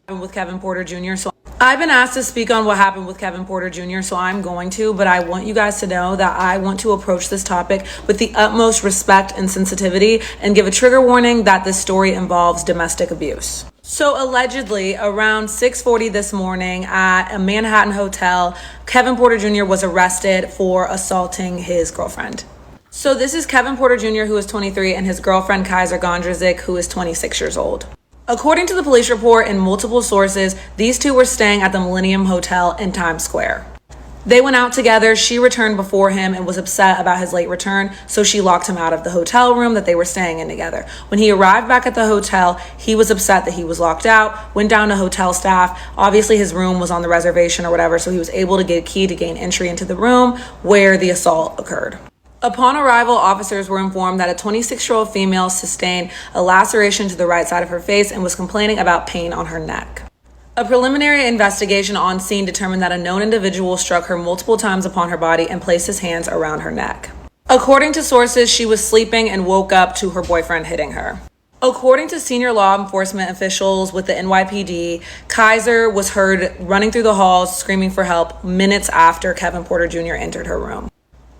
With Kevin Porter Jr. So I've been asked to speak on what happened with Kevin Porter Jr., so I'm going to, but I want you guys to know that I want to approach this topic with the utmost respect and sensitivity and give a trigger warning that this story involves domestic abuse. So allegedly, around 6:40 this morning at a Manhattan hotel, Kevin Porter Jr. was arrested for assaulting his girlfriend. So this is Kevin Porter Jr., who is 23, and his girlfriend, Kaiser Gondrezick, who is 26 years old. According to the police report and multiple sources, these two were staying at the Millennium Hotel in Times Square. They went out together. She returned before him and was upset about his late return, so she locked him out of the hotel room that they were staying in together. When he arrived back at the hotel, he was upset that he was locked out, went down to hotel staff. Obviously, his room was on the reservation or whatever, so he was able to get a key to gain entry into the room where the assault occurred. Upon arrival, officers were informed that a 26-year-old female sustained a laceration to the right side of her face and was complaining about pain on her neck. A preliminary investigation on scene determined that a known individual struck her multiple times upon her body and placed his hands around her neck. According to sources, she was sleeping and woke up to her boyfriend hitting her. According to senior law enforcement officials with the NYPD, Kaiser was heard running through the halls screaming for help minutes after Kevin Porter Jr. entered her room.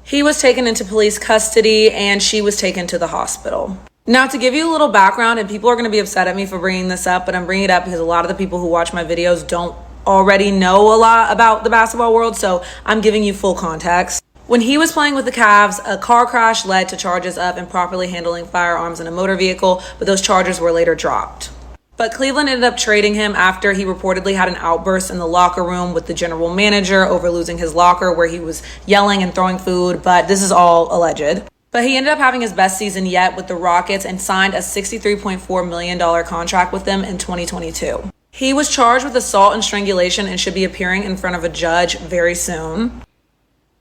He was taken into police custody and she was taken to the hospital. Now, to give you a little background, and people are going to be upset at me for bringing this up, but I'm bringing it up because a lot of the people who watch my videos don't already know a lot about the basketball world, so I'm giving you full context. When he was playing with the Cavs, a car crash led to charges of improperly handling firearms in a motor vehicle, but those charges were later dropped. But Cleveland ended up trading him after he reportedly had an outburst in the locker room with the general manager over losing his locker where he was yelling and throwing food, but this is all alleged. But he ended up having his best season yet with the Rockets and signed a $63.4 million contract with them in 2022. He was charged with assault and strangulation and should be appearing in front of a judge very soon.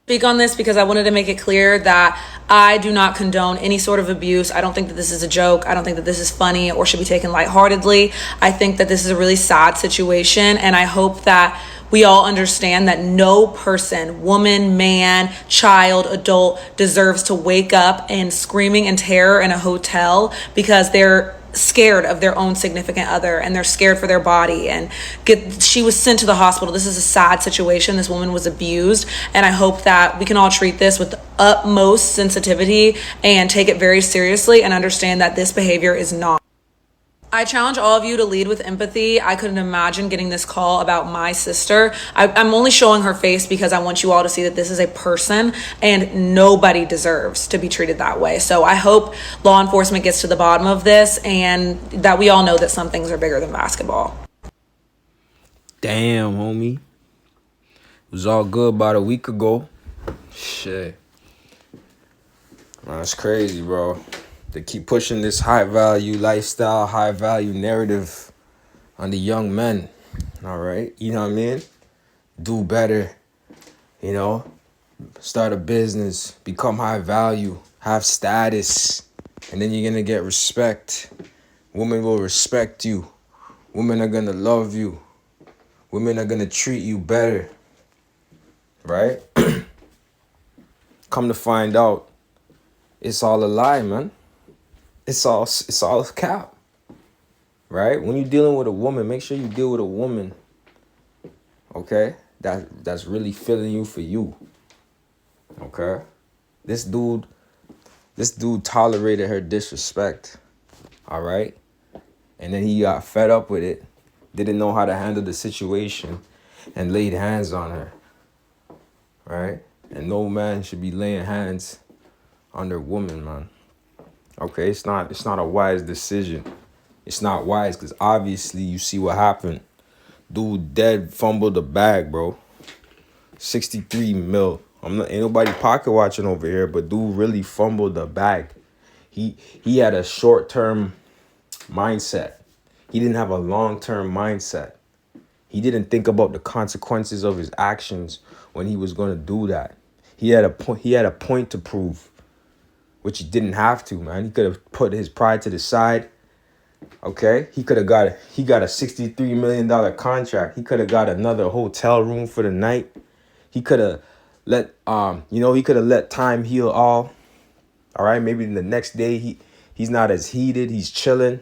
Speak on this because I wanted to make it clear that I do not condone any sort of abuse. I don't think that this is a joke. I don't think that this is funny or should be taken lightheartedly. I think that this is a really sad situation, and I hope that we all understand that no person, woman, man, child, adult, deserves to wake up and screaming in terror in a hotel because they're scared of their own significant other and they're scared for their body and she was sent to the hospital. This is a sad situation. This woman was abused, and I hope that we can all treat this with the utmost sensitivity and take it very seriously and understand that this behavior is not. I challenge all of you to lead with empathy. I couldn't imagine getting this call about my sister. I'm only showing her face because I want you all to see that this is a person and nobody deserves to be treated that way. So I hope law enforcement gets to the bottom of this and that we all know that some things are bigger than basketball. Damn, homie. It was all good about a week ago. Shit. Man, that's crazy, bro. They keep pushing this high value lifestyle, high value narrative on the young men. All right. You know what I mean? Do better. You know, start a business, become high value, have status, and then you're going to get respect. Women will respect you. Women are going to love you. Women are going to treat you better. Right? Come to find out, it's all a lie, man. It's all a cap, right? When you're dealing with a woman, make sure you deal with a woman, okay? That's really feeling you for you, okay? This dude tolerated her disrespect, all right? And then he got fed up with it, didn't know how to handle the situation, and laid hands on her, right? And no man should be laying hands on their woman, man. Okay, it's not a wise decision. It's not wise because obviously you see what happened. Dude dead fumbled the bag, bro. 63 mil. Ain't nobody pocket watching over here, but dude really fumbled the bag. He had a short-term mindset. He didn't have a long-term mindset. He didn't think about the consequences of his actions when he was going to do that. He had a point to prove, which he didn't have to, man. He could have put his pride to the side. Okay? He got a $63 million contract. He could have got another hotel room for the night. He could have let time heal all. All right? Maybe the next day he's not as heated. He's chilling.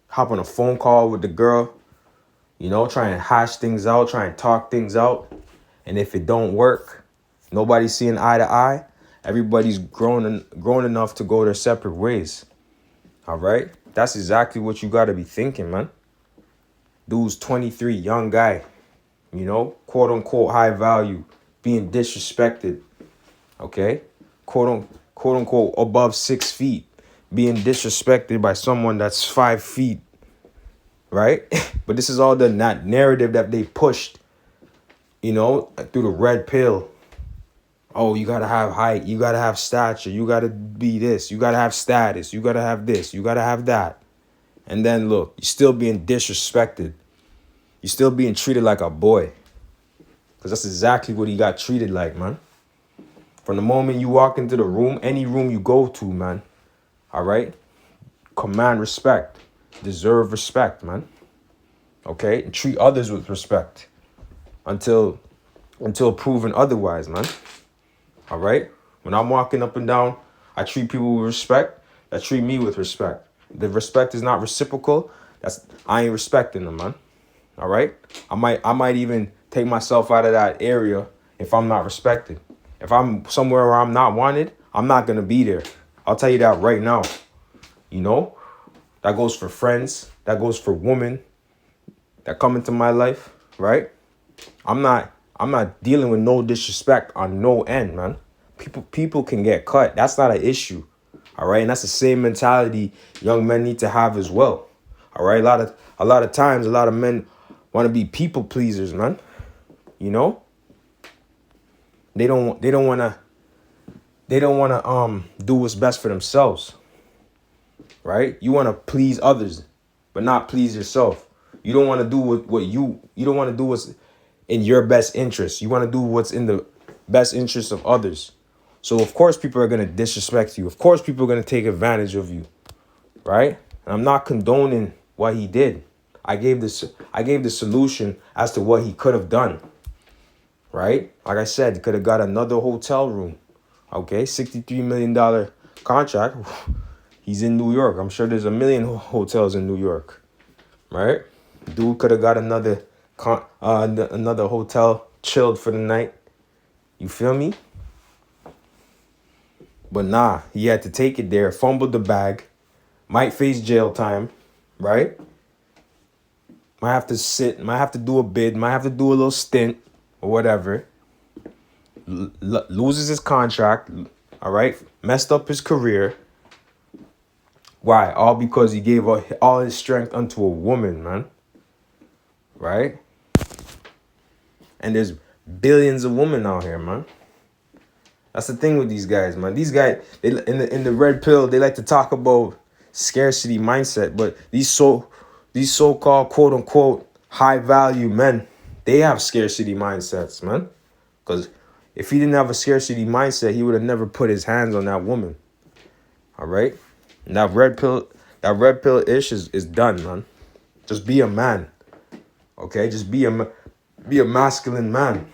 Hop on a phone call with the girl. You know, try and hash things out, try and talk things out. And if it don't work, nobody's seeing eye to eye. Everybody's grown enough to go their separate ways. All right? That's exactly what you got to be thinking, man. Dude's 23, young guy, you know, quote unquote high value, being disrespected. Okay? Quote unquote above 6 feet, being disrespected by someone that's 5 feet. Right? But this is all the narrative that they pushed, you know, through the red pill. Oh, you gotta have height, you gotta have stature, you gotta be this, you gotta have status, you gotta have this, you gotta have that. And then look, you're still being disrespected. You're still being treated like a boy. Because that's exactly what he got treated like, man. From the moment you walk into the room, any room you go to, man, all right? Command respect. Deserve respect, man. Okay? And treat others with respect until proven otherwise, man. All right? When I'm walking up and down, I treat people with respect. That treat me with respect. The respect is not reciprocal. I ain't respecting them, man. All right? I might even take myself out of that area if I'm not respected. If I'm somewhere where I'm not wanted, I'm not going to be there. I'll tell you that right now. You know? That goes for friends. That goes for women that come into my life, right? I'm not dealing with no disrespect on no end, man. People can get cut. That's not an issue. All right? And that's the same mentality young men need to have as well. All right? A lot of times a lot of men want to be people pleasers, man. You know? They don't want to do what's best for themselves. Right? You want to please others, but not please yourself. You don't want to do what you don't want to do what's in your best interest. You want to do what's in the best interest of others. So of course people are going to disrespect you. Of course people are going to take advantage of you. Right? And I'm not condoning what he did. I gave the solution as to what he could have done. Right? Like I said, he could have got another hotel room. Okay? $63 million contract. He's in New York. I'm sure there's a million hotels in New York. Right? Dude could have got another hotel, chilled for the night. You feel me? But nah, he had to take it there, fumbled the bag, might face jail time, right? Might have to do a bid, might have to do a little stint or whatever. Loses his contract, all right? Messed up his career. Why? All because he gave all his strength unto a woman, man. Right? And there's billions of women out here, man. That's the thing with these guys, man. These guys, they in the red pill, they like to talk about scarcity mindset, but these so-called quote unquote high value men, they have scarcity mindsets, man. Because if he didn't have a scarcity mindset, he would have never put his hands on that woman. All right? And that red pill ish is done, man. Just be a man. Okay? Just be a masculine man.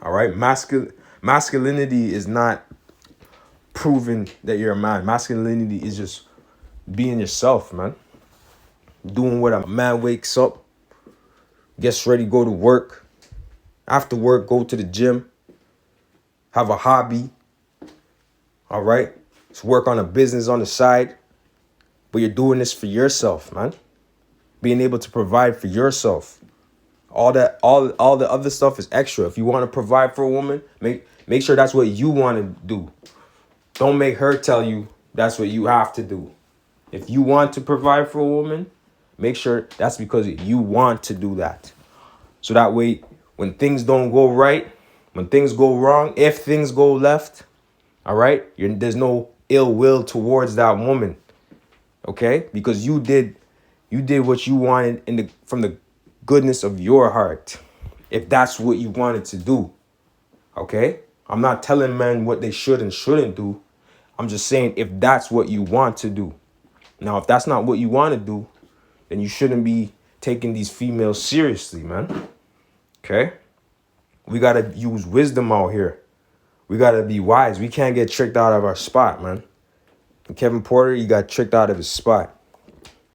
All right? Masculinity is not proving that you're a man. Masculinity is just being yourself, man. Doing what a man wakes up, gets ready, go to work. After work, go to the gym. Have a hobby. All right? Just work on a business on the side. But you're doing this for yourself, man. Being able to provide for yourself. All the other stuff is extra. If you want to provide for a woman, make sure that's what you want to do. Don't make her tell you that's what you have to do. If you want to provide for a woman, make sure that's because you want to do that. So that way, when things don't go right, when things go wrong, if things go left, all right, there's no ill will towards that woman. Okay? Because you did what you wanted from the goodness of your heart. If that's what you wanted to do. Okay? I'm not telling men what they should and shouldn't do. I'm just saying if that's what you want to do. Now, if that's not what you want to do, then you shouldn't be taking these females seriously, man. Okay? We got to use wisdom out here. We got to be wise. We can't get tricked out of our spot, man. And Kevin Porter, he got tricked out of his spot.